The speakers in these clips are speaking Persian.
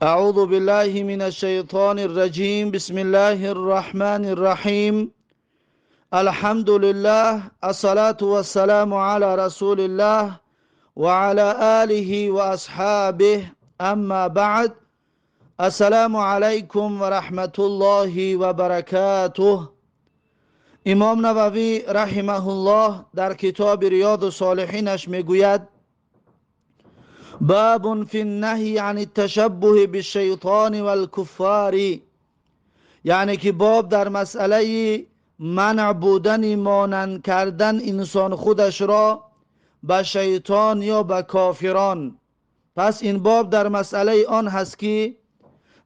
أعوذ بالله من الشيطان الرجيم. بسم الله الرحمن الرحيم. الحمد لله، الصلاة والسلام على رسول الله وعلى آله وأصحابه. أما بعد، السلام عليكم ورحمة الله وبركاته. امام نووی رحمه الله در کتاب ریاض الصالحینش میگوید: باب فی النهی عن التشبه بالشیطان والکفار، یعنی که باب در مسئله منع بودن مانند کردن انسان خودش را به شیطان یا به کافران. پس این باب در مسئله آن هست که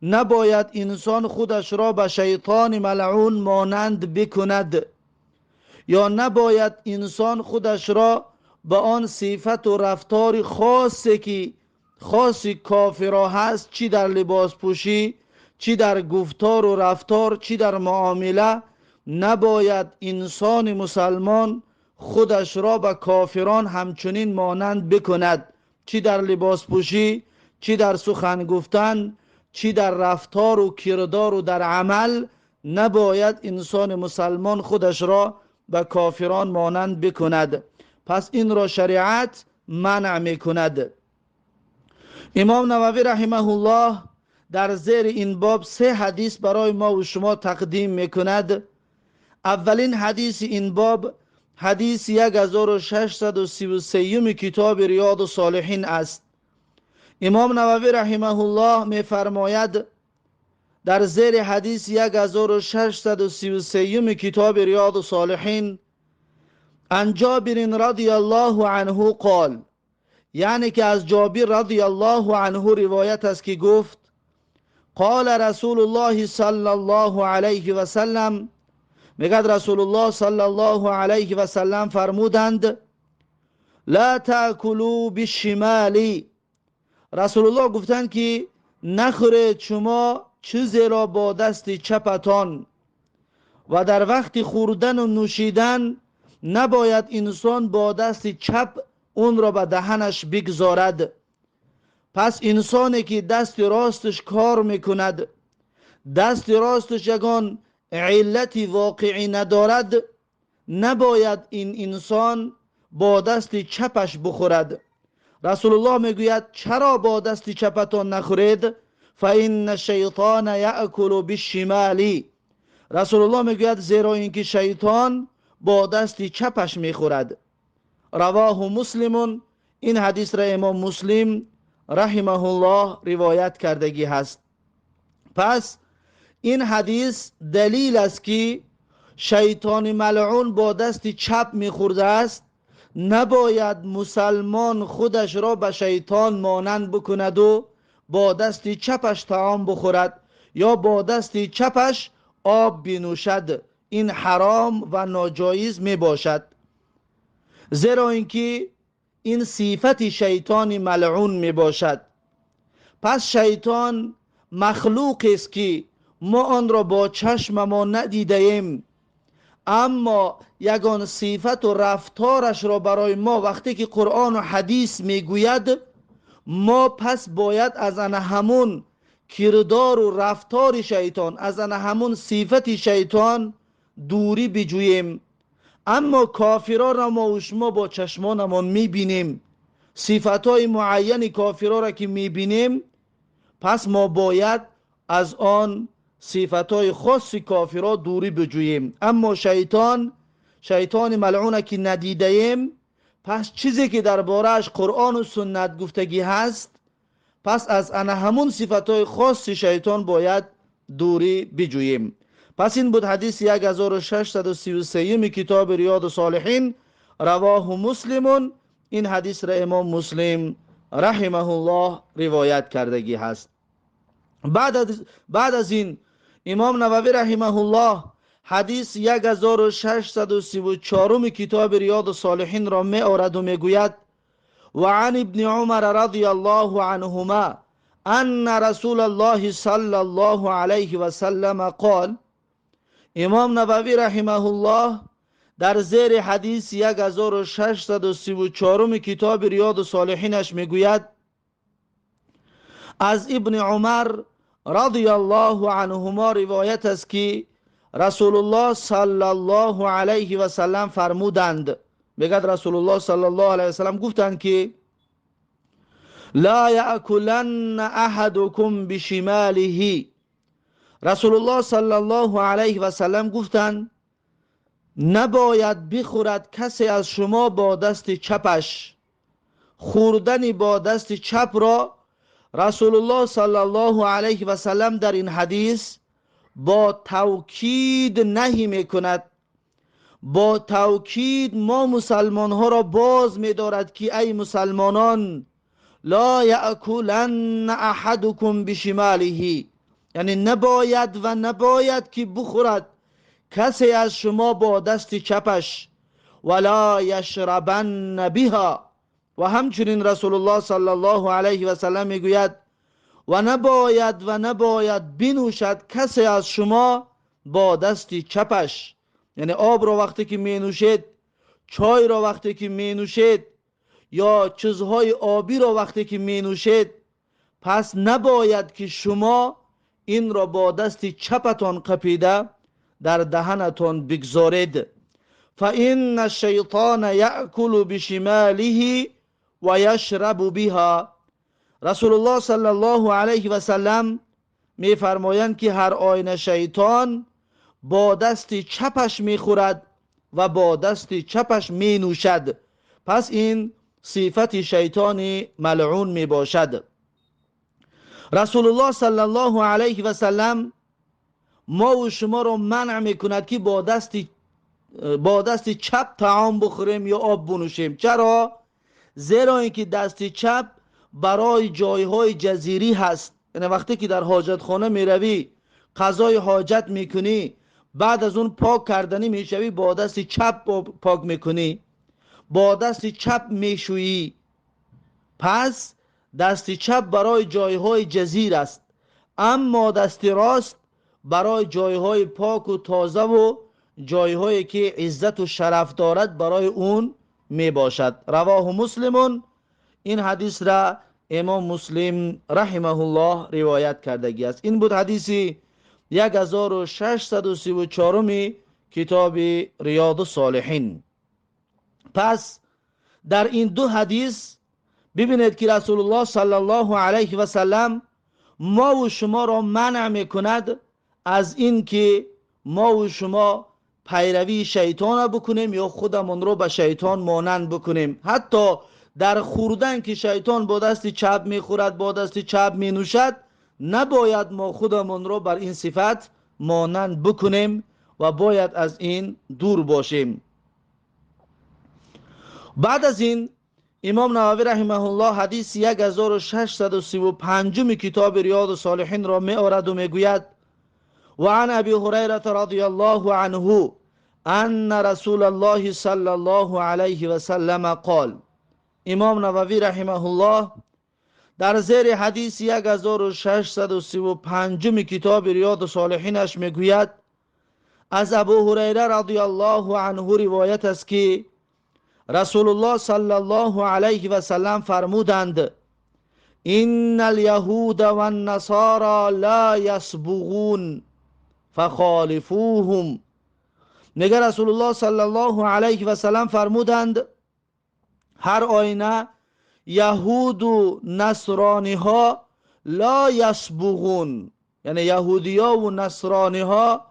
نباید انسان خودش را به شیطان ملعون مانند بکند، یا نباید انسان خودش را به آن صفت و رفتار خاصی که خاصی کافرها هست، چی در لباس پوشی، چی در گفتار و رفتار، چی در معامله، نباید انسان مسلمان خودش را به کافران همچنین مانند بکند، چی در لباس پوشی، چی در سخن گفتن، چی در رفتار و کردار و در عمل. نباید انسان مسلمان خودش را به کافران مانند بکند. پس این را شریعت منع میکند. امام نووی رحمه الله در زیر این باب 3 حدیث برای ما و شما تقدیم میکند. اولین حدیث این باب حدیث 1633 کتاب ریاض الصالحین است. امام نووی رحمه الله میفرماید در زیر حدیث 1633 کتاب ریاض الصالحین: عن جابر رضی الله عنه قال، یعنی که از جابر رضی الله عنه روایت است که گفت: قال رسول الله صلی الله علیه و سلم، میگد رسول الله صلی الله علیه و سلم فرمودند: لا تاکلوا بالشمال. رسول الله گفتند که نخورید شما چیزی را با دست چپتان، و در وقت خوردن و نوشیدن نباید انسان با دست چپ اون را به دهنش بگذارد. پس انسانی که دست راستش کار میکند، دست راستش یگان علتی واقعی ندارد، نباید این انسان با دست چپش بخورد. رسول الله میگوید چرا با دست چپتان نخورید؟ فإن الشیطان یأکل بالشمال. رسول الله میگوید زیرا اینکه شیطان با دست چپش میخورد. رواه مسلم. این حدیث را امام مسلم رحمه الله روایت کردگی هست. پس این حدیث دلیل است که شیطان ملعون با دست چپ میخورده است. نباید مسلمان خودش را به شیطان مانند بکند و با دست چپش طعام بخورد یا با دست چپش آب بنوشد. این حرام و ناجایز می باشد، زیرا اینکه این صفت شیطان ملعون می باشد. پس شیطان مخلوق است که ما آن را با چشم ما ندیده ایم، اما یگان صفت و رفتارش را برای ما وقتی که قرآن و حدیث میگوید، ما پس باید از آن همون کردار و رفتار شیطان، از آن همون صفت شیطان دوری بجوییم. اما کافران را ما و شما با چشمانمان میبینیم، صفتهای معین کافران را که میبینیم، پس ما باید از آن صفتهای خاص کافرها دوری بجوییم. اما شیطان ملعون که ندیده ایم، پس چیزی که درباره‌اش قرآن و سنت گفتگی هست، پس از آن همون صفتهای خاص شیطان باید دوری بجوییم. پس این بود حدیث 1633 کتاب ریاض الصالحین، رواه مسلم. این حدیث را امام مسلم رحمه الله روایت کردگی هست. بعد از این امام نووی رحمه الله حدیث 1634 کتاب ریاض الصالحین را می آورد و می گوید: و عن ابن عمر رضی الله عنهما ان رسول الله صلی الله علیه و سلم قال. امام نووی رحمه الله در زیر حدیث 1634 کتاب ریاض الصالحینش می گوید: از ابن عمر رضی الله عنهما روایت است که رسول الله صلی الله علیه و سلم فرمودند، بگد رسول الله صلی الله علیه و سلم گفتند که لا یأکلن احدکم بشماله. رسول الله صلی الله علیه و سلم گفتند نباید بخورد کسی از شما با دست چپش. خوردن با دست چپ را رسول الله صلی الله علیه و سلم در این حدیث با توکید نهی میکند. با توکید ما مسلمان ها را باز می‌دارد که ای مسلمانان لا یأکلن احدکم بشماله، یعنی نباید که بخورد کسی از شما با دست چپش. ولا یشربن بها، و همچنین رسول الله صلی الله علیه و سلم میگوید و نباید بنوشد کسی از شما با دست چپش. یعنی آب را وقتی که می نوشید، چای را وقتی که می نوشید، یا چیزهای آبی را وقتی که می نوشید، پس نباید که شما این را با دست چپتان قپیده در دهنتان بگذارید. فإن الشیطان یأکل بشماله و یشرب بها. رسول الله صلی الله علیه و سلم می فرمایند که هر آینه شیطان با دست چپش می خورد و با دست چپش می نوشد، پس این صفت شیطان ملعون می باشد. رسول الله صلی الله علیه و سلم ما و شما را منع می کند که با دست چپ طعام بخوریم یا آب بنوشیم. چرا؟ زیرا اینکه دست چپ برای جایهای جزیری هست. یعنی وقتی که در حاجت خانه می روی قضای حاجت می کنی، بعد از اون پاک کردنی می شوی، با دست چپ پاک می کنی، با دست چپ می شویی. پس دست چپ برای جایهای جزیر است، اما دست راست برای جایهای پاک و تازه و جایهایی که عزت و شرف دارد برای اون می باشد. رواه مسلمون، این حدیث را امام مسلم رحمه الله روایت کردگی است. این بود حدیث 1634 کتاب ریاض الصالحین. پس در این دو حدیث ببینید که رسول الله صلی الله علیه و سلم ما و شما را منع میکند از این که ما و شما پیروی شیطان بکنیم یا خودمون رو به شیطان مانند بکنیم. حتی در خوردن که شیطان با دست چپ میخورد، با دست چپ مینوشد، نباید ما خودمون رو بر این صفت مانند بکنیم و باید از این دور باشیم. بعد از این امام نووی رحمه الله حدیث 1635 کتاب ریاض الصالحین را می آورد و می گوید و عن ابی هریره رضی الله عنه ان رسول الله صلی الله علیه و سلم قال. امام نووی رحمه الله در زیر حدیث 1635 کتاب ریاض الصالحینش می گوید از ابو هریره رضی الله عنه روایت است که رسول الله صلی الله علیه و سلم فرمودند ان الیهود و النصارى لا یصبغون فخالفوهم. نگه رسول الله صلی الله علیه و سلم فرمودند هر آینه یهود و نصرانی ها لا یصبغون، یعنی یهودی ها و نصرانی ها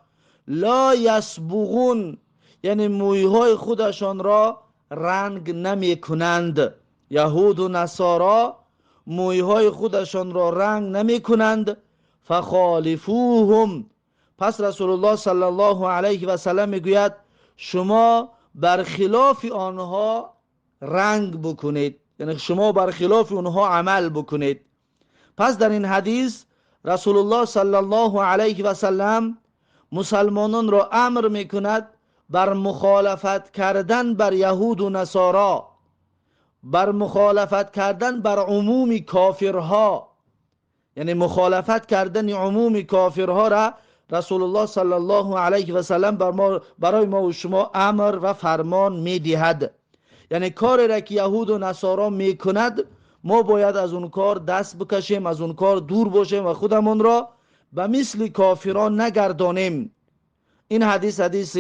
لا یصبغون، یعنی مویهای خودشان را رنگ نمی کنند. یهود و نصارا مویهای خودشان را رنگ نمی کنند. فخالفوهم، پس رسول الله صلی الله علیه و سلم میگوید شما برخلاف آنها رنگ بکنید، یعنی شما برخلاف آنها عمل بکنید. پس در این حدیث رسول الله صلی الله علیه و سلم مسلمانان را امر میکند بر مخالفت کردن بر یهود و نصارا، بر مخالفت کردن بر عموم کافرها، یعنی مخالفت کردن عموم کافرها را رسول الله صلی الله علیه و سلم برای ما و شما امر و فرمان میدهد. یعنی کاری را که یهود و نصارا میکند ما باید از اون کار دست بکشیم، از اون کار دور باشیم و خودمون را به مثل کافران نگردانیم. این حدیث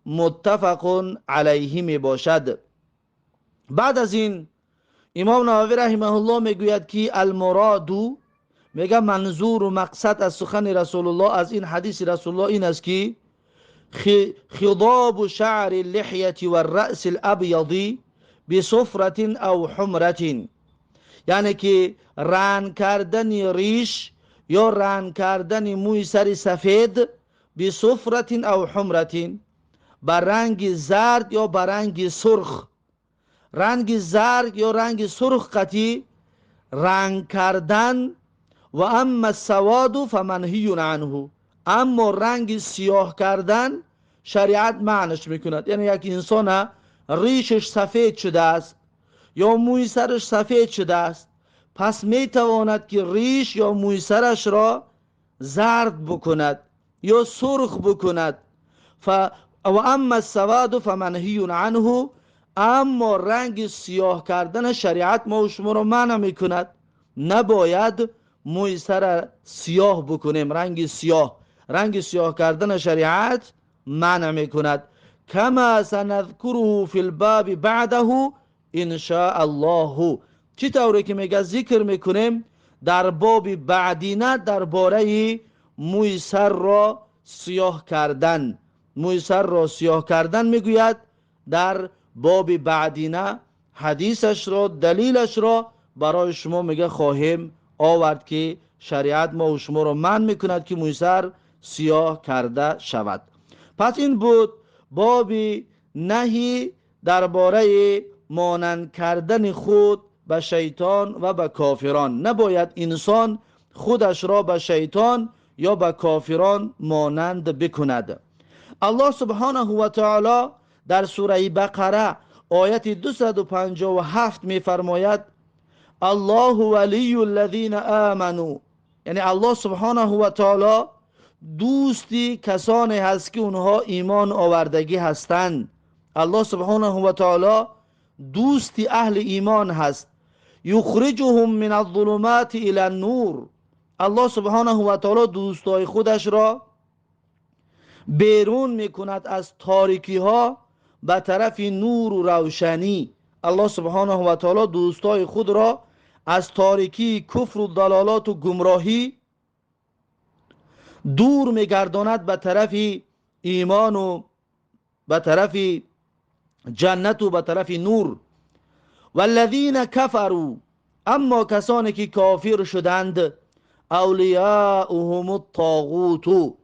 متفق علیه می باشد. بعد از این امام نووی رحمه الله میگوید که المرادو، میگه منظور و مقصد از سخن رسول الله از این حدیث رسول الله این است که خضاب شعر اللحیه و الرأس الابیض بصفرة او حمرة، یعنی که رنگ کردن ریش یا رنگ کردن موی سر سفید بصفرة او حمرة، با رنگ زرد یا با رنگ سرخ. رنگ زرد یا رنگ سرخ قطعی رنگ کردن. و اما السواد فمنهی عنه، اما رنگ سیاه کردن شریعت معنیش میکند. یعنی یک انسان ریشش سفید شده است یا موی سرش سفید شده است، پس میتواند که ریش یا موی سرش را زرد بکند یا سرخ بکند. و اما السواد فمنهی عنه، اما رنگ سیاه کردن شریعت ما و شما را منع میکند. نباید موی سر سیاه بکنیم، رنگ سیاه کردن شریعت منع میکند. کما سنذکره فی الباب بعده ان شاء الله، چی طوری که میگه ذکر میکنیم در باب بعدینه درباره موی سر را سیاه کردن. موی سر را سیاه کردن میگوید در باب بعدینه حدیثش را، دلیلش را برای شما میگه خواهیم آورد که شریعت ما و شما را منع میکند که موی سر سیاه کرده شود. پس این بود باب نهی درباره مانند کردن خود به شیطان و به کافران. نباید انسان خودش را به شیطان یا به کافران مانند بکند. الله سبحانه و تعالی در سوره بقره آیت 257 می فرماید الله ولی الذین آمنوا، یعنی الله سبحانه و تعالی دوستی کسانی هست که اونها ایمان آوردگی هستند. الله سبحانه و تعالی دوستی اهل ایمان هست. یخرجهم من الظلمات الى النور، الله سبحانه و تعالی دوستای خودش را بیرون میکند از تاریکی ها به طرف نور و روشنی. الله سبحانه و تعالی دوستای خود را از تاریکی کفر و ضلالات و گمراهی دور میگرداند به طرف ایمان و به طرف جنت و به طرف نور. والذین کفروا، اما کسانی که کافر شدند اولیاؤهم الطاغوت،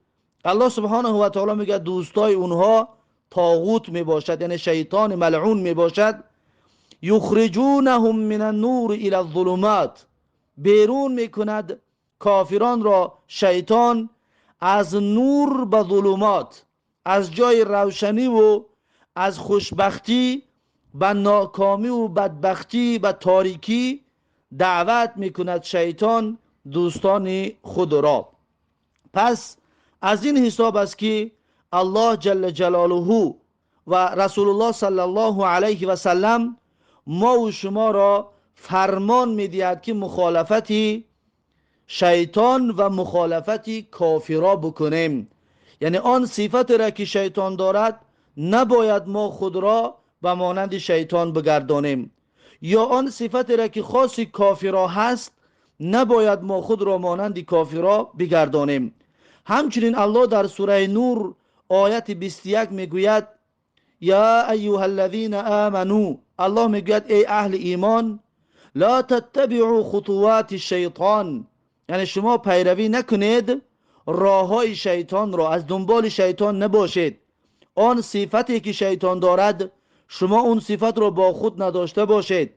الله سبحانه و تعالی میگه دوستای اونها طاغوت میباشد، یعنی شیطان ملعون میباشد. یخرجونهم من النور الى الظلمات، بیرون میکند کافران را شیطان از نور به ظلمات، از جای روشنی و از خوشبختی به ناکامی و بدبختی به تاریکی دعوت میکند شیطان دوستان خود را. پس از این حساب است که الله جل جلاله و رسول الله صلی الله علیه و سلم ما و شما را فرمان میدهد که مخالفت شیطان و مخالفت کافرا بکنیم. یعنی آن صفت را که شیطان دارد نباید ما خود را به مانند شیطان بگردانیم، یا آن صفت را که خاص کافرا هست نباید ما خود را مانند کافرا بگردانیم. همچنین الله در سوره نور آیت 21 میگوید یا ایها الذین آمنوا، الله میگوید ای اهل ایمان، لا تتبعوا خطوات الشیطان، یعنی شما پیروی نکنید راه های شیطان را، از دنبال شیطان نباشید. آن صفتی که شیطان دارد شما اون صفت را با خود نداشته باشید.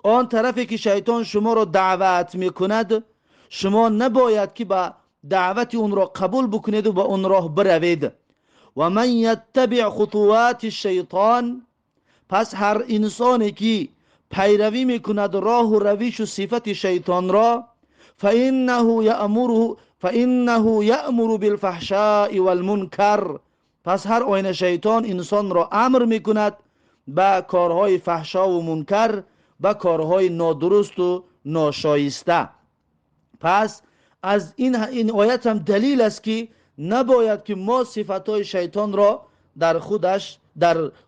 آن طرفی که شیطان شما را دعوت میکند شما نباید که با دعوت اون را قبول بکنید و با اون راه بروید. و من یتبع خطوات الشیطان، پس هر انسانی که پیروی میکند راه و رویش و صفت شیطان را، فانه یأمر بالفحشاء والمنکر، پس هر آینه شیطان انسان را امر میکند به کارهای فحشا و منکر. به کارهای نادرست و ناشایسته. پس از این آیت هم دلیل است که نباید که ما صفتهای شیطان را در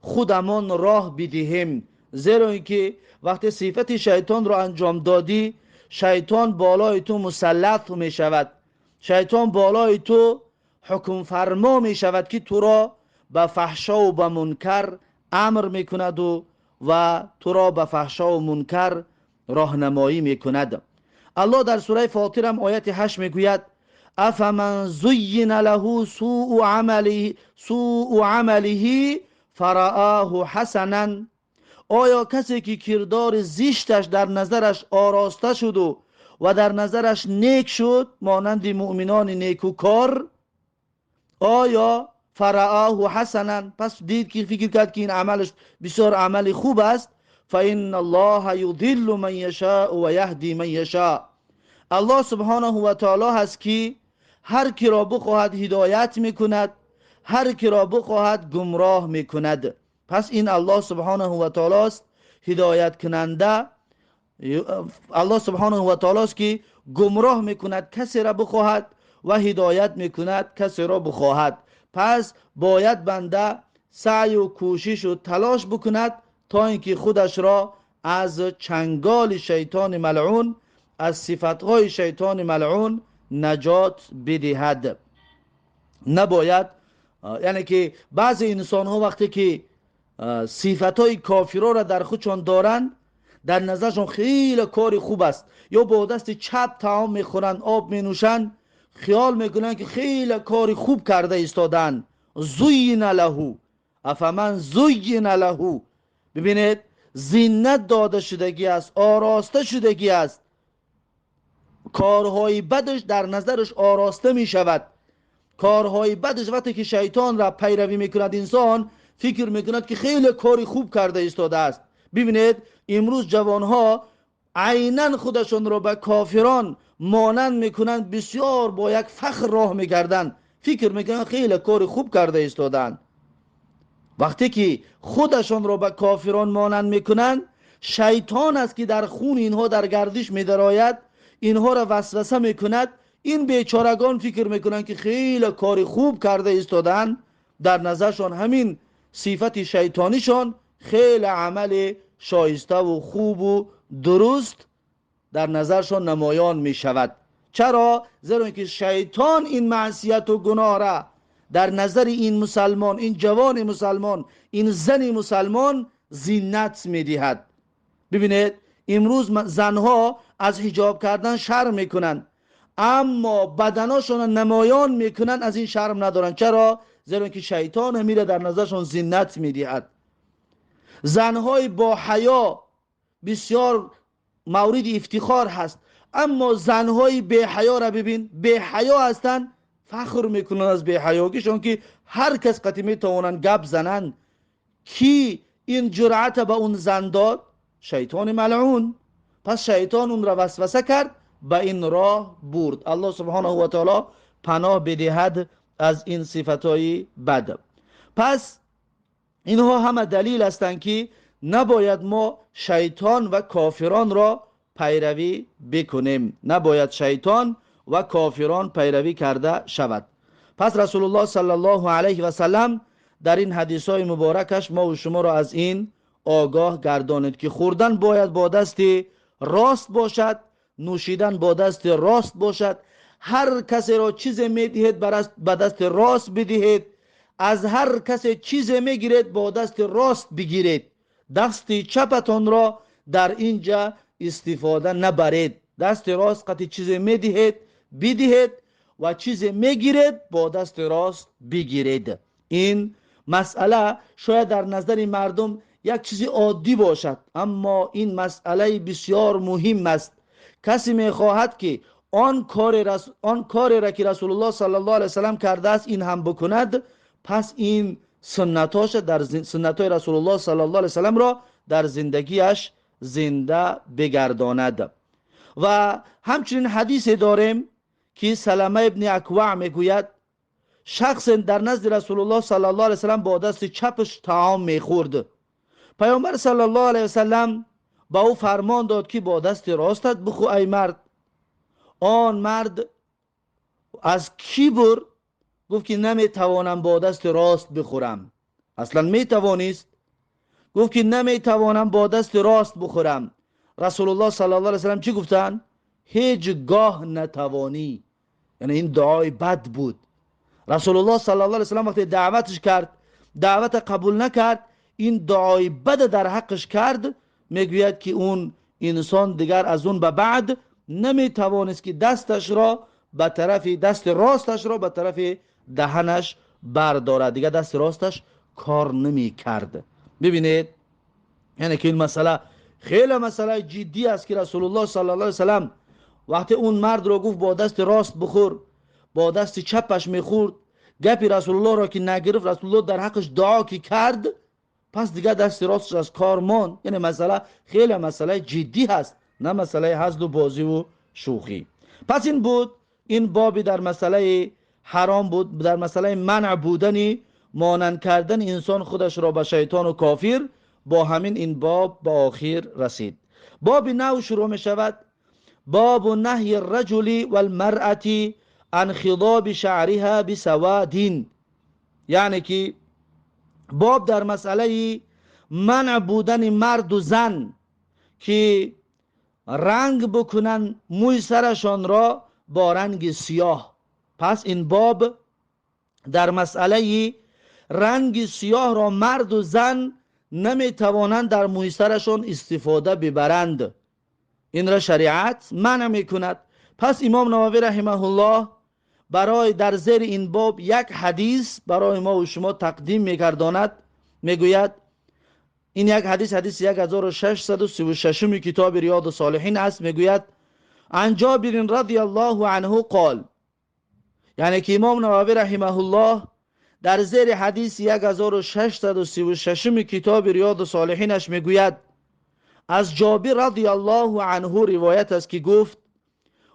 خودمان راه بدهیم، زیرا اینکه وقتی صفت شیطان را انجام دادی، شیطان بالای تو مسلط می شود، شیطان بالای تو حکم فرما می شود که تو را به فحشا و به منکر امر می کند و تو را به فحشا و منکر راهنمایی می کند. الله در سوره فاطر هم آیت 8 می گوید افمن زین له سوء عمله فرآه حسنا، آیا کسی که کردار زشتش در نظرش آراسته شد و در نظرش نیک شد مانند مؤمنان نیکوکار، آیا فرآه حسنا، پس دید که فکر کرد که این عملش بسیار عمل خوب است، فإن الله یضل من یشاء و یهدی من یشاء، الله سبحانه و تعالی هست که هر کی را بخواهد هدایت میکند، هر کی را بخواهد گمراه میکند. پس این الله سبحانه و تعالی است هدایت کننده، الله سبحانه و تعالی است که گمراه میکند کسی را بخواهد و هدایت میکند کسی را بخواهد. پس باید بنده سعی و کوشش و تلاش بکند تا اینکه خودش را از چنگال شیطان ملعون، از صفتهای شیطان ملعون نجات بدهد. نباید، یعنی که بعضی انسان ها وقتی که صفتهای کافرها را در خودشان دارند، در نظرشون خیلی کار خوب است، یا با دست چپ طعام میخورند، آب مینوشند، خیال میکنن که خیلی کار خوب کرده ایستادن. زین له، افمن زین له، ببینید زینت داده شدگی است، آراسته شدگی است، کارهای بدش در نظرش آراسته می شود. کارهای بدش وقتی که شیطان را پیروی میکند انسان فکر میکند که خیلی کاری خوب کرده ایستاده است. ببینید امروز جوانها عیناً خودشون را به کافران مانند میکنند، بسیار با یک فخر راه میگردند، فکر میکنند خیلی کاری خوب کرده ایستادند. وقتی که خودشون را به کافران مانند میکنند، شیطان است که در خون اینها در گردش میدراید، اینها را وسوسه میکند. این بیچارگان فکر میکنند که خیلی کاری خوب کرده ایستادند، در نظرشان همین صفت شیطانیشان خیلی عمل شایسته و خوب و درست در نظرشان نمایان می شود. چرا؟ زیرا اینکه شیطان این معصیت و گناه را در نظر این مسلمان، این جوان مسلمان، این زن مسلمان زینت می دهد. ببینید امروز زنها از حجاب کردن شرم میکنند، اما بدناشون نمایان میکنن از این شرم ندارن. چرا؟ زیرا اینکه شیطان همیشه در نظرشون زینت میدهد. زنهای با حیا بسیار مورد افتخار هست، اما زنهای بی حیا را ببین، بی حیا هستن، فخر میکنن از بی حیاگیشون که هر کس قطعی میتوانن گپ زنن. کی این جرأت به اون زن داد؟ شیطان ملعون. پس شیطان اون را وسوسه کرد، به این راه برد. الله سبحانه و تعالی پناه بدهد از این صفتهای بد. پس اینها همه دلیل هستند که نباید ما شیطان و کافران را پیروی بکنیم، نباید شیطان و کافران پیروی کرده شود. پس رسول الله صلی الله علیه و سلم در این حدیث های مبارکش ما و شما را از این آگاه گردانید که خوردن باید با دست راست باشد، نوشیدن با دست راست باشد، هر کسی را چیز میدهید با دست راست بدهید، از هر کسی چیز میگیرید با دست راست بگیرید، دست چپتان را در اینجا استفاده نبرید. دست راست قطعی چیز میدهید بدهید و چیز میگیرید با دست راست بگیرید. این مسئله شاید در نظر مردم یک چیز عادی باشد، اما این مسئله بسیار مهم است. کسی میخواهد که آن کاری را که رسول الله صلی الله علیه وسلم کرده است این هم بکند، پس این سنتای رسول الله صلی الله علیه وسلم را در زندگیش زنده بگرداند. و همچنین حدیث داریم که سلمه ابن اکوع میگوید شخص در نزد رسول الله صلی الله علیه وسلم با دست چپش طعام میخورد. پیامبر صلی الله علیه وسلم با او فرمان داد که با دست راستت بخو ای مرد. آن مرد از کبر گفت که نمیتوانم با دست راست بخورم. اصلا میتوانست، گفت که نمیتوانم با دست راست بخورم. رسول الله صلی الله علیه وسلم چی گفتن؟ هیچ گاه نتوانی. یعنی این دعای بد بود. رسول الله صلی الله علیه وسلم وقتی دعوتش کرد، دعوت قبول نکرد، این دعای بد در حقش کرد. میگوید که اون انسان دیگر از اون به بعد نمیتوانست که دستش را به طرف دست راستش را به طرف دهنش بردارد. دیگر دست راستش کار نمی کرد. ببینید، یعنی که این مسئله خیلی مسئله جدی است که رسول الله صلی الله علیه وسلم وقتی اون مرد را گفت با دست راست بخور، با دست چپش میخورد. گپی رسول الله را که نگرفت، رسول الله در حقش دعا که کرد، پس دیگه دست راستش از کار ماند. یعنی مسئله خیلی مسئله جدی هست، نه مسئله هزل و بازی و شوخی. پس این بود، این بابی در مسئله حرام بود، در مسئله منع بودن مانند کردن انسان خودش را به شیطان و کافر. با همین این باب به آخر رسید. باب نو شروع می شود. باب نهی الرجل والمرأة عن خضاب شعرها بسواد. یعنی که باب در مسئله منع بودن مرد و زن که رنگ بکنن موی سرشان را با رنگ سیاه. پس این باب در مسئله رنگ سیاه را مرد و زن نمیتوانند در موی سرشان استفاده ببرند. این را شریعت منع میکند. پس امام نووی رحمه الله برای در زیر این باب یک حدیث برای ما و شما تقدیم میگرداند. میگوید این یک حدیث، حدیث 1636 کتاب ریاض الصالحین است. میگوید عن جابر رضی الله عنه قال، یعنی که امام نووی رحمه الله در زیر حدیث 1636 کتاب ریاض الصالحینش میگوید از جابر رضی الله عنه روایت است که گفت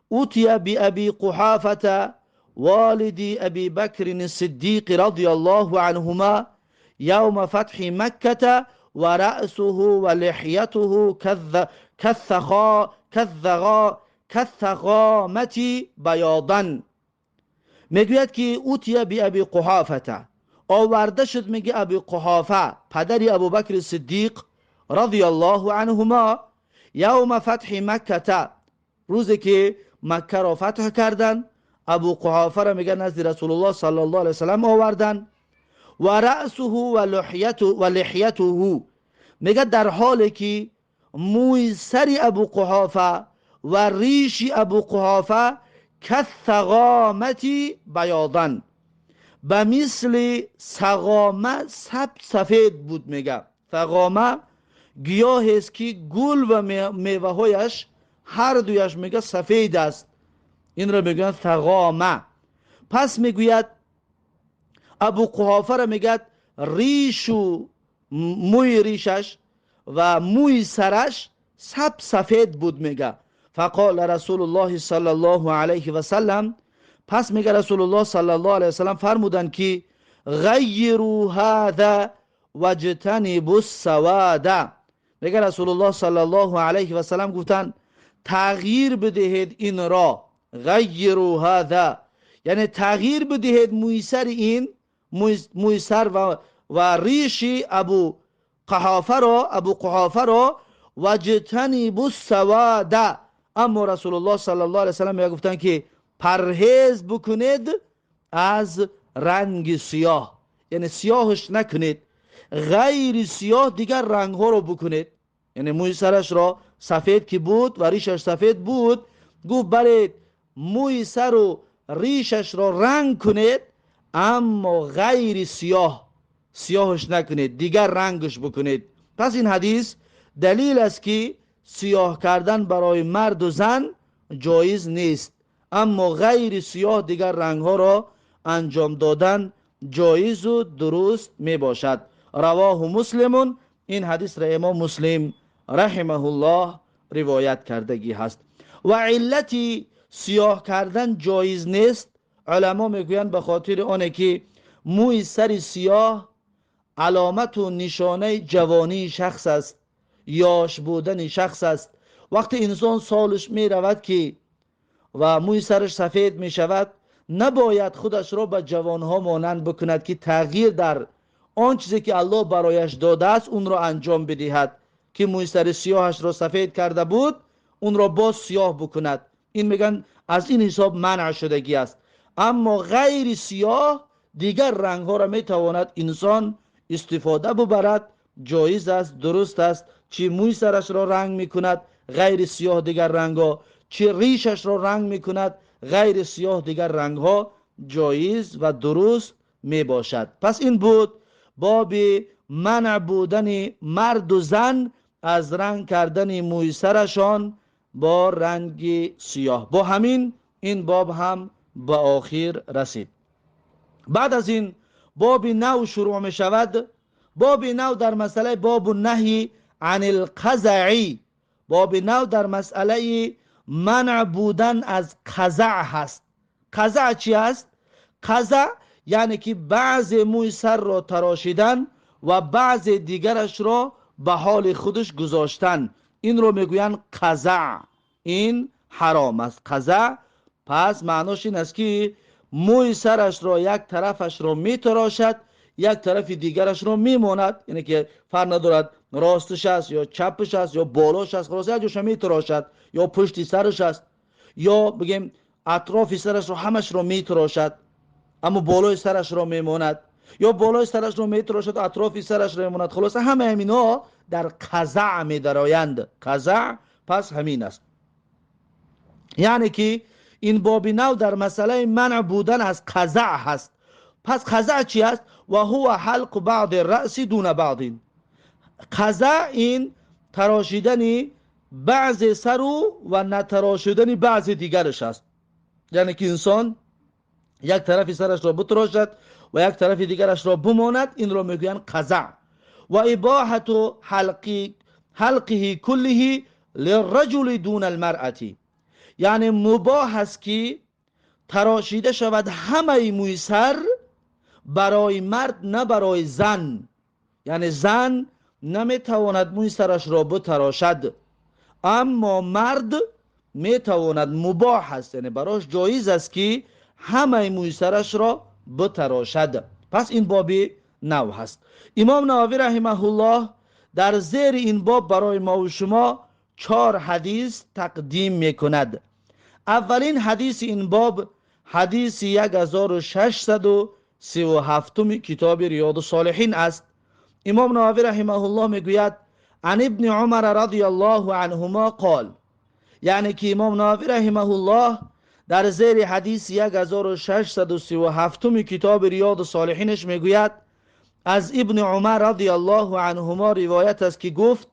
اوتی بأبی قحافة والد ابی بکر الصدیق رضی الله عنهما یوم فتح مکة و رأسه و لحیته كالثغامة بیاضا. میگوید که اوتی بی ابی قحافه، آورده شد، میگه ابی قحافه پدری ابو بکر صدیق رضی الله عنهما، یوم فتح مکه، روزی که مکه را فتح کردن، ابو قحافه را میگه نزد رسول الله صلی الله علیه وسلم آوردن. و رأسه و لحیته، میگه در حالی که موی سری ابو قحافه و ریش ابو قحافه کالثغامة بیاضا، به مثل سغامه سفید بود. میگه ثغامه گیاهی است که گل و میوه هایش هر دویش میگه سفید است. این را میگن ثغامه. پس میگوید ابو قحافه را میگه ریش و موی ریشش و موی سرش سفید بود. میگه فقال رسول الله صلی الله علیه و سلم، پس میگه رسول الله صلی الله علیه و سلم فرمودن که غیروا هذا واجتنبوا السواد. میگه رسول الله صلی الله علیه و سلم گفتن تغییر بدهید این را. غیروا هذا یعنی تغییر بدهید موی سر این موی سر و ریش ابو قحافه را واجتنبوا السواد. اما رسول الله صلی الله علیه و سلم میگه گفتن که پرهیز بکنید از رنگ سیاه، یعنی سیاهش نکنید، غیر سیاه دیگر رنگ ها رو بکنید. یعنی موی سرش را سفید که بود و ریشش سفید بود، گفت برید موی سر و ریشش را رنگ کنید، اما غیر سیاهش نکنید، دیگر رنگش بکنید. پس این حدیث دلیل است که سیاه کردن برای مرد و زن جایز نیست، اما غیر سیاه دیگر رنگ ها را انجام دادن جایز و درست می باشد. رواه مسلم، این حدیث را امام مسلم رحمه الله روایت کردگی هست. و علتی سیاه کردن جایز نیست، علما میگویند به خاطر آنه که موی سر سیاه علامت و نشانه جوانی شخص است. یاش بودن شخص است. وقتی انسان سالش می رود که و موی سرش سفید می شود، نباید خودش را به جوانها مانند بکند که تغییر در آن چیزی که الله برایش داده است اون را انجام بدهد، که موی سر سیاهش را سفید کرده بود اون را باز سیاه بکند. این میگن از این حساب منع شدگی است. اما غیر سیاه دیگر رنگ ها را میتواند انسان استفاده ببرد، جایز است، درست است. چی موی سرش را رنگ میکند غیر سیاه دیگر رنگ ها، چی ریشش را رنگ میکند غیر سیاه دیگر رنگ ها جایز و درست می باشد. پس این بود باب منع بودن مرد و زن از رنگ کردن موی سرشان با رنگ سیاه. با همین این باب هم به آخر رسید. بعد از این باب نو شروع می شود. باب نو در مسئله باب النهی عن القزع، باب نو در مسئله منع بودن از قزع هست. قزع چی است؟ قزع یعنی که بعض موی سر را تراشیدن و بعض دیگرش را به حال خودش گذاشتن، این رو میگوین قزع. این حرام است. قزع پس معناش این است که موی سرش را یک طرفش را میتراشد، یک طرف دیگرش را میماند، یعنی که فرق ندارد راستش است یا چپش است یا بالاش است، خلاص یک جوش میتراشد، یا پشت سرش است، یا بگیم اطراف سرش را همش را میتراشد اما بالای سرش را میماند، یا بالای سرش را میتراشد اطراف سرش را میماند. خلاص همه همینا در قزع میدرآیند. قزع پس همین است. یعنی که این باب نو در مسئله منع بودن از قزع هست. پس قزع چی است؟ و هو حلق بعض الرأس دون بعض. قزع این تراشیدن بعض سر و نتراشیدن بعض دیگرش است. یعنی که انسان یک طرف سرش را بتراشد و یک طرف دیگرش را بماند، این را میگویند قزع. و اباحت حلقه کله للرجل دون المرأة، یعنی مباح است که تراشیده شود همه موی سر برای مرد نه برای زن. یعنی زن نمیتواند موی سرش را بتراشد اما مرد میتواند، مباح است، یعنی براش جایز است که همه موی سرش را بتراشد. پس این باب نو هست. امام نووی رحمه الله در زیر این باب برای ما و شما 4 حدیث تقدیم میکند. اولین حدیث این باب حدیث 1637 کتاب ریاض الصالحین است. امام نووی رحمه الله میگوید عن ابن عمر رضی الله عنهما قال، یعنی که امام نووی رحمه الله در زیر حدیث 1637 کتاب ریاض الصالحینش میگوید از ابن عمر رضی الله عنهما روایت است که گفت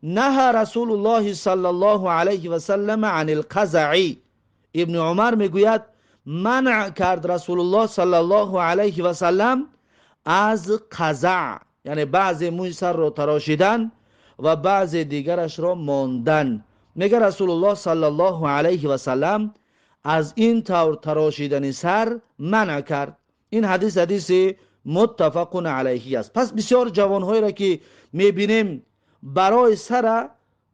نهى رسول الله صلی الله علیه و سلم عن القزع. ابن عمر میگوید منع کرد رسول الله صلی الله علیه و سلم از قزع، یعنی بعض موی سر را تراشیدن و بعض دیگرش را ماندن. میگه رسول الله صلی الله علیه و سلم از این طور تراشیدن سر منع کرد. این حدیث متفق علیه است. پس بسیار جوانهایی را که میبینیم برای سر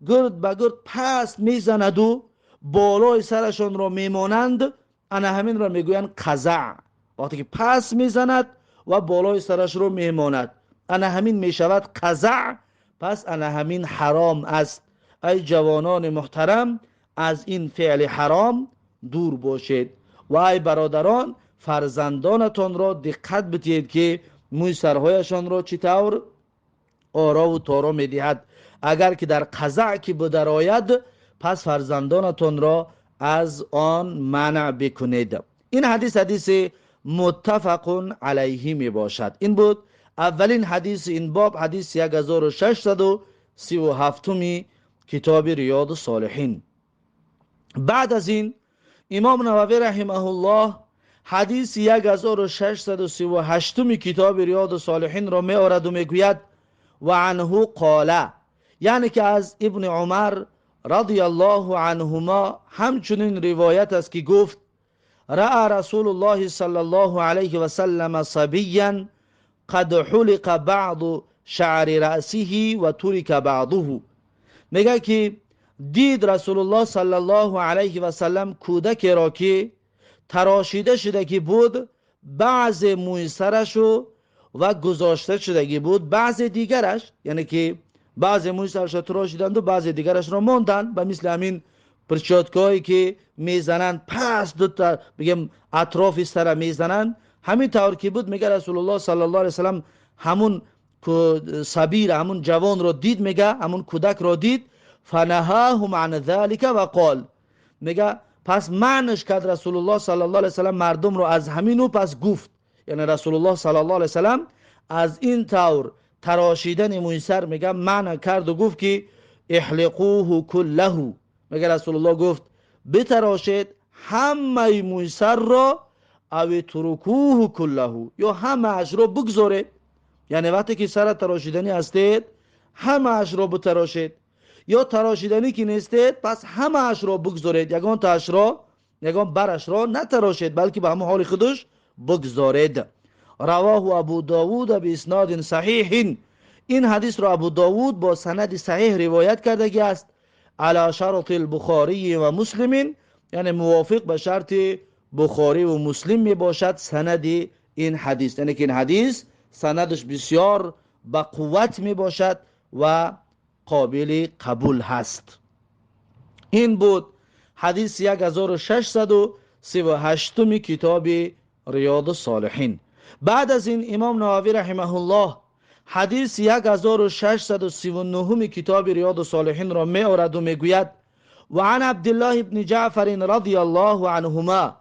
گرد به گرد پست میزند و بالای سرشان را میمانند، انا همین را میگویند قزع. وقتی که پست میزند و بالای سرش را میماند انا همین میشود قزع. پس انا همین حرام است. ای جوانان محترم از این فعل حرام دور باشید و ای برادران فرزندانتان را دقت بدهید که موی سرهایشان را چطور آرا و تارا میدهد. اگر که در قزع که بدرآید پس فرزندانتان را از آن منع بکنید. این حدیث متفق علیه می باشد. این بود اولین حدیث این باب، حدیث 1637 کتاب ریاض الصالحین. بعد از این امام نووی رحمه الله حدیث 1638 کتاب ریاض الصالحین را می آورد و می گوید و عنه قال، یعنی که از ابن عمر رضی الله عنهما همچنین روایت است که گفت رأى رسول الله صلی الله علیه و سلم صبیا قد حلق بعض شعر رأسه و ترك بعضه. میگه که دید رسول الله صلی الله علیه و سلم کودکی را که تراشیده شدگی بود، بعض موی سرشو و گذاشته شدگی بود، بعض دیگرش، یعنی که بعض موی سرش تراشیدند و بعض دیگرش را ماندن، به مثل همین پرچاتکایی که میزنن پس دوتا بگم اطراف سر میزنن، همین طور که بود. میگه رسول الله صلی الله علیه وسلم همون صبیر، همون جوان را دید، میگه همون کودک را دید، فنهاهم عن ذلك و قال، میگه پس معنیش کرد رسول الله صلی الله علیه وسلم مردم رو از همینو پس گفت، یعنی رسول الله صلی الله علیه وسلم از این طور تراشیدن موی سر میگه معنی کرد و گفت که احلقوه كله، میگه رسول الله گفت بتراشید همه موی سر را، او ترکوه كله، یا همه اش را بگذارید. یعنی وقتی که سر تراشیدنی هستید همه اش را بتراشید، یا تراشیدنی که نیستید پس همه اش را بگذارید، یگان تاش را یگان برش را نتراشید، بلکه به همه حال خودش بگذارید. رواه ابو داوود به اسناد صحیح، این حدیث را ابو داوود با سند صحیح روایت کرده است، علی شرط البخاری و مسلم، یعنی موافق به شرط بخاری و مسلم می باشد سند این حدیث، یعنی که این حدیث سندش بسیار با قوت می باشد و قابل قبول هست. این بود حدیث 1638 کتاب ریاض الصالحین. بعد از این امام نووی رحمه الله حدیث 1639 کتاب ریاض الصالحین را می آورد و می گوید و عن عبدالله بن جعفر رضی الله عنهما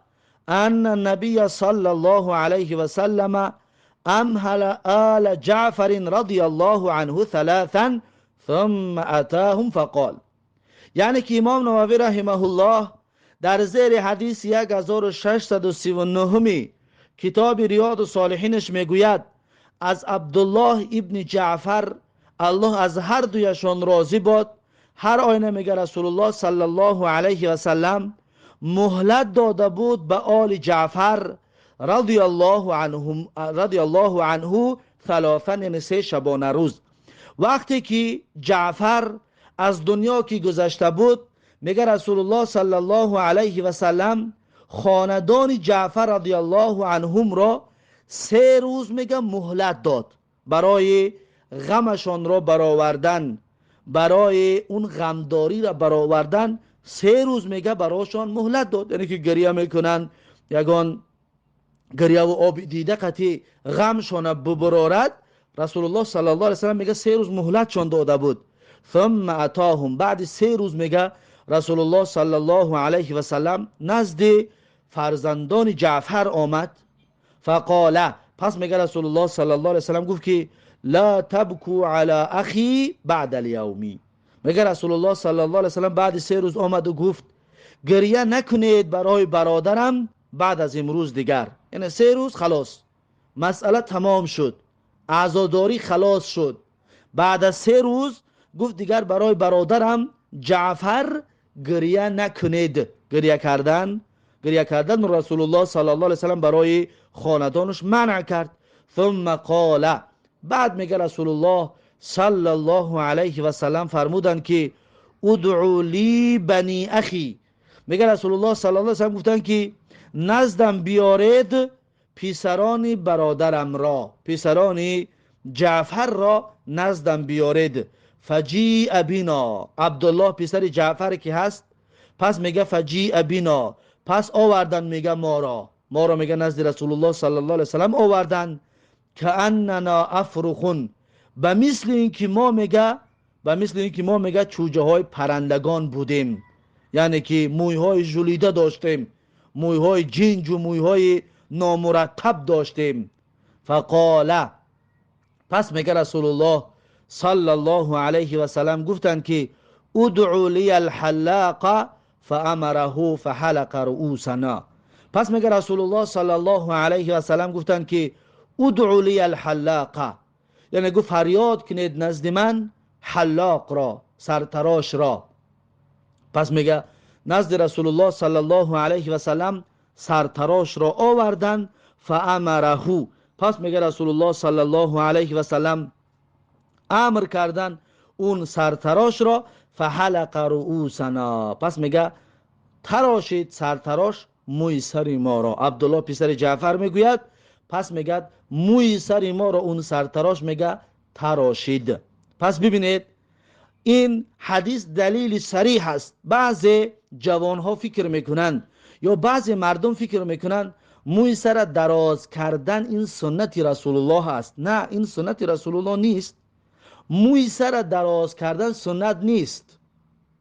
ان النبی صلی الله علیه و سلم امهل آل جعفر رضی الله عنه ثلاثا ثم اتاهم فقال، یعنی که امام نووی رحمه الله در زیر حدیث 1639 کتاب ریاض الصالحینش میگوید از عبدالله ابن جعفر، الله از هر دویشان راضی باد، هر آینه میگه رسول الله صلی الله علیه و سلم مهلت داده بود به آل جعفر رضی الله عنه ثلاثا، یعنی 3 شبانه روز. وقتی که جعفر از دنیا کی گذشته بود، میگه رسول الله صلی الله علیه و سلم خاندان جعفر رضی الله عنهم را 3 روز میگه مهلت داد برای غمشان را برآوردن، برای اون غمداری را برآوردن. 3 روز میگه برایشان مهلت داد، یعنی که گریه میکنن، یگان گریه و آب دیده قطعی غمشان ببرارد، رسول الله صلی الله علیه وسلم میگه 3 روز مهلتشان داده بود. ثم اتاهم، بعد 3 روز میگه رسول الله صلی الله علیه و سلم نزد فرزندان جعفر آمد، فقال، پس میگه رسول الله صلی الله علیه و سلم گفت که لا تبکو علی اخی بعد الیومی، میگه رسول الله صلی الله علیه و سلم بعد 3 روز آمد و گفت گریه نکنید برای برادرم بعد از امروز دیگر، یعنی 3 روز خلاص مسئله تمام شد، عزاداری خلاص شد. بعد از 3 روز گفت دیگر برای برادرم جعفر گریه نکنید. گریه کردن رسول الله صلی الله علیه وسلم برای خاندانش منع کرد. ثم قال، بعد میگه رسول الله صلی الله علیه و سلم فرمودن که ادعو لی بنی اخی، میگه رسول الله صلی الله علیه و سلم گفتن که نزدم بیارید پسران برادرم را، پسران جعفر را نزدم بیارید. فجیع بینا، عبدالله پسر جعفر که هست، پس میگه فجیع بینا، پس آوردن میگه ما را میگه نزد رسول الله صلی الله علیه وسلم آوردن. که اننا افرخون، به مثل اینکه ما میگه چوجه های پرندگان بودیم، یعنی که موی های ژولیده داشتیم، موی های جنج و موی های نامرتب داشتیم. فقال، پس میگه رسول الله صلی الله علیه و سلم گفتن که ادعو لی الحلاق فامره فحلق رؤوسنا، پس میگه رسول الله صلی الله علیه و سلم گفتن که ادعو لی الحلاق، یعنی گفت فریاد کنید نزد من حلاق را، سرتراش را. پس میگه نزد رسول الله صلی الله علیه و سلم سرتراش را آوردن. فامره، پس میگه رسول الله صلی الله علیه و سلم امر کردن اون سرتراش را، فحلق رؤوسنا، پس میگه تراشید سرتراش موی سر ما را. عبدالله پسر جعفر میگوید پس میگه موی سر ما را اون سرتراش میگه تراشید. پس ببینید این حدیث دلیل صریح است. بعضی جوانها فکر میکنند یا بعضی مردم فکر میکنند موی سر دراز کردن این سنت رسول الله است. نه، این سنت رسول الله نیست. موی سر دراز کردن سنت نیست.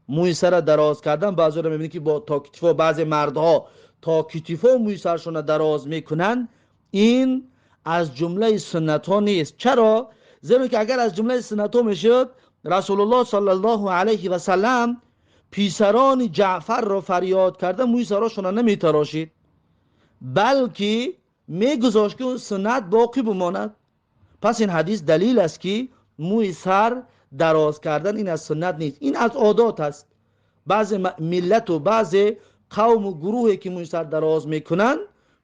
موی سر دراز کردن بعضی رو میبینید که با تا کتفا، بعضی مردها تا کتفا موی سرشون دراز میکنن، این از جمله سنت ها نیست. چرا؟ زیرا که اگر از جمله سنت ها میشد رسول الله صلی الله علیه و سلم پیسران جعفر را فریاد کرده موی سرشون نمیتراشید، بلکه میگذاشت که اون سنت باقی بماند. پس این حدیث دلیل است که موی سر دراز کردن این از سنت نیست، این از عادات است. بعض ملت و بعض قوم و گروهی که موی سر دراز میکنن،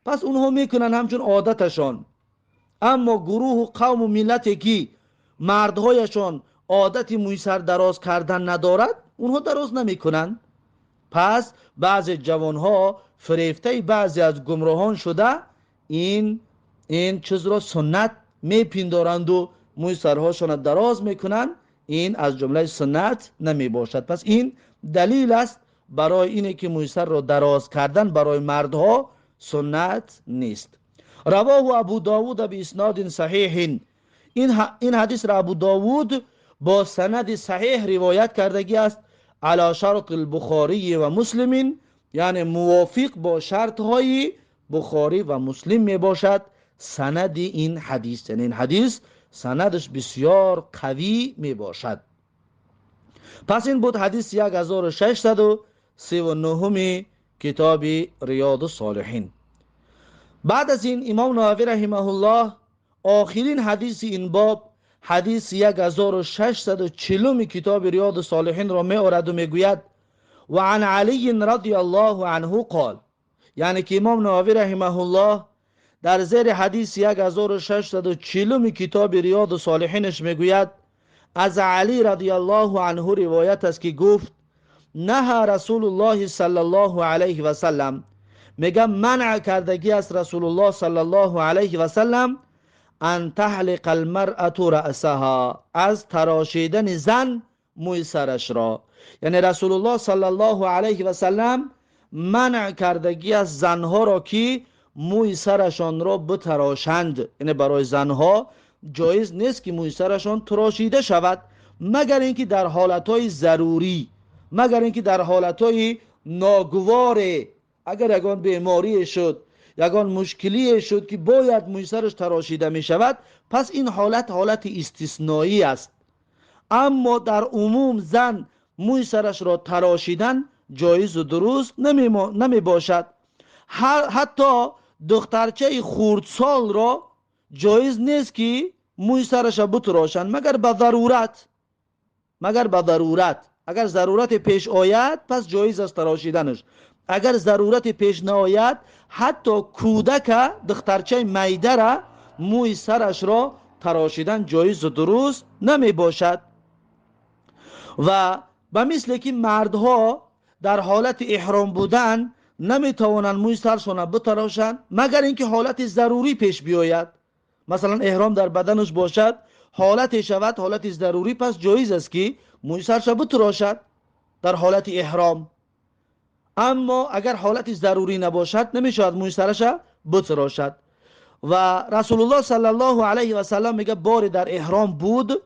پس اونها میکنن همچون عادتشان. اما گروه و قوم و ملتی که مردهایشان عادت موی سر دراز کردن ندارد، اونها دراز نمیکنن. پس بعض جوانها فریفته بعضی از گمراهان شده این چیز را سنت میپندارند و موی سرهاشون دراز میکنن. این از جمله سنت نمی باشد. پس این دلیل است برای اینه که موی سر را دراز کردن برای مردها سنت نیست. رواه ابو داود به اسناد صحیح، این حدیث را ابو داود با سند صحیح روایت کردگی است، علی شرط البخاری و مسلم، یعنی موافق با شرط های بخاری و مسلم می باشد سند این حدیث. یعنی این حدیث سندش بسیار قوی می باشد. پس این بود حدیث 1639 کتاب ریاض الصالحین. بعد از این امام نووی رحمه الله آخرین حدیث این باب، حدیث 1640 کتاب ریاض الصالحین را می آورد و می گوید و عن علی رضی الله عنه قال، یعنی که امام نووی رحمه الله در زیر حدیث 1640 کتاب ریاض الصالحینش می گوید از علی رضی الله عنه روایت است که گفت نهى رسول الله صلی الله علیه و سلم، میگم منع کردگی از رسول الله صلی الله علیه و سلم ان تحلق المرأة رأسها، از تراشیدن زن موی سرش را. یعنی رسول الله صلی الله علیه و سلم منع کردگی از زنها را که موی سرشان را بتراشند. یعنی برای زنها جایز نیست که موی سرشان تراشیده شود مگر اینکه در حالتهای ضروری، مگر اینکه در حالتهای ناگواره، اگر یگان بیماری شد، یگان مشکلی شد که باید موی سرش تراشیده می شود، پس این حالت استثنایی است. اما در عموم زن موی سرش را تراشیدن جایز و درست نمی باشد. حتی دخترچه خردسال را جایز نیست که موی سرش را بتراشند مگر به ضرورت. اگر ضرورت پیش آید پس جایز است تراشیدنش. اگر ضرورت پیش نآید حتی کودک دخترچه میده را موی سرش را تراشیدن جایز و درست نمی باشد. و به مثل که مردها در حالت احرام بودن نمی توانند موی سرشون بتراشند مگر اینکه حالت ضروری پیش بیاید، مثلا احرام در بدنش باشد، حالت شود حالت ضروری، پس جایز است که موی سرش بتراشد در حالت احرام. اما اگر حالت ضروری نباشد نمیشود موی سرش بتراشد. و رسول الله صلی الله علیه و سلم میگه باری در احرام بود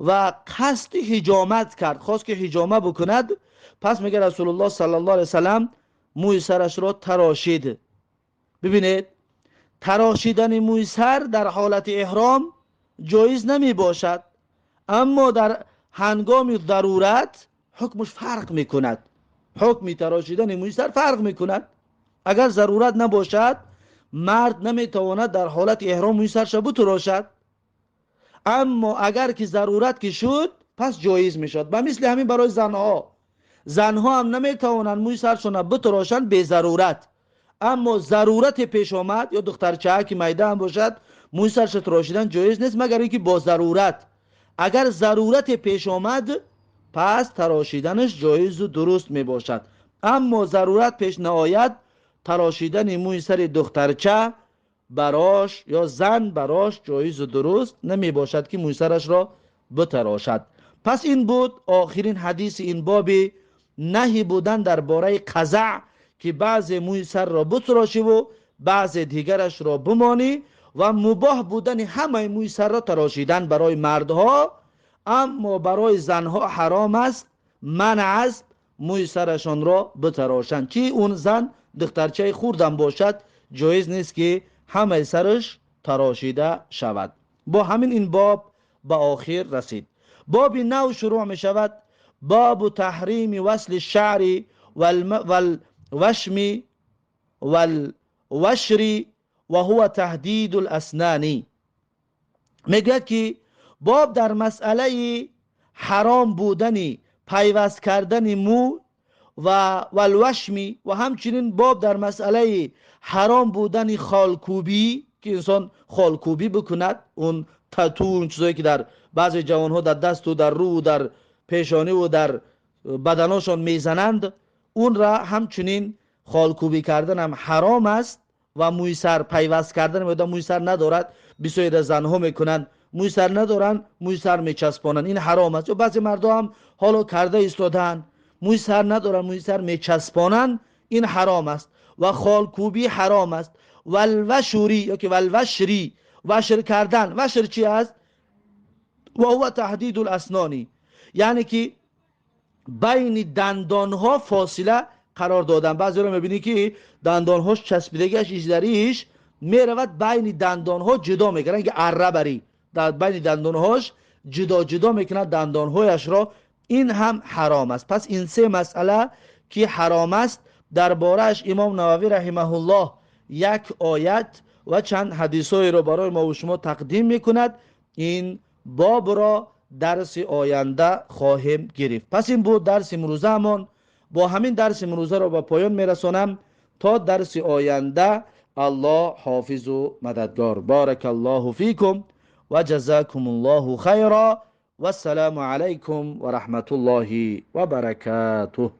و قصد حجامت کرد، خواست که حجامه بکند، پس میگه رسول الله صلی الله علیه و سلم موی سرش را تراشید. ببینید تراشیدن موی سر در حالت احرام جایز نمی باشد، اما در هنگام ضرورت حکمش فرق میکند. حکم تراشیدن موی سر فرق میکند. اگر ضرورت نباشد مرد نمیتواند در حالت احرام موی سرش بتراشد، اما اگر که ضرورت که شد پس جایز میشد. و مثل همین برای زنها هم نمیتوانند موی سرشون بتراشند به ضرورت، اما ضرورت پیش آمد یا دخترچه که میده هم باشد موی سرش تراشیدن جایز نیست مگر اینکه با ضرورت. اگر ضرورت پیش آمد پس تراشیدنش جایز و درست می باشد. اما ضرورت پیش نآید تراشیدن موی سر دخترچه براش یا زن براش جایز و درست نمی باشد که موی سرش را بتراشد. پس این بود آخرین حدیث این باب، نهی بودن درباره قزع که بعض موی سر را بتراشی و بعض دیگرش را بمانی، و مباح بودن همه موی سر را تراشیدن برای مردها، اما برای زنها حرام است، منع است موی سرشان را بتراشند. چی اون زن دخترچه خوردن باشد جایز نیست که همه سرش تراشیده شود. با همین این باب به آخر رسید. باب نو شروع می شود. باب تحریم وصل الشعر والوشم والوشر و هو تهدید الاسنان. میگه که باب در مسئله حرام بودنی پیوست کردن مو و الوشمی، و همچنین باب در مسئله حرام بودن خالکوبی، که انسان خالکوبی بکند، اون تاتو، اون چیزایی که در بعضی جوانها در دست و در رو و در پیشانی و در بدناشون میزنند، اون را همچنین خالکوبی کردن هم حرام است. و موی سر پیوست کردن موی سر ندارد، بسیاری از زنها میکنن، موی سر ندارن موی سر میچسبانن، این حرام است. و بعضی مردا هم حالا کرده ایستادن موی سر ندارن موی سر میچسبانن، این حرام است. و خالکوبی حرام است. و الوشری یا که والوشری، وشر کردن، وشر چی است؟ و هو تحدید الاسنانی، یعنی که بین دندانها فاصله قرار دادن. بعضی رو میبینی که دندانهاش چسبیدگیش ایزدریش میرود بین دندانها جدا میکنن، که اره بری در بین دندانهاش جدا جدا میکنن دندانهایش را، این هم حرام است. پس این سه مسئله که حرام است درباره‌اش امام نووی رحمه الله یک آیت و چند حدیثای رو برای ما و شما تقدیم میکند. این باب را درس آینده خواهیم گرفت. پس این بود درس امروزه‌مان. با همین درس امروزه را به پایان میرسانم تا درس آینده. الله حافظ و مددگار. بارک الله فیکم و جزاکم الله خیرا و السلام علیکم و رحمت الله و برکاته.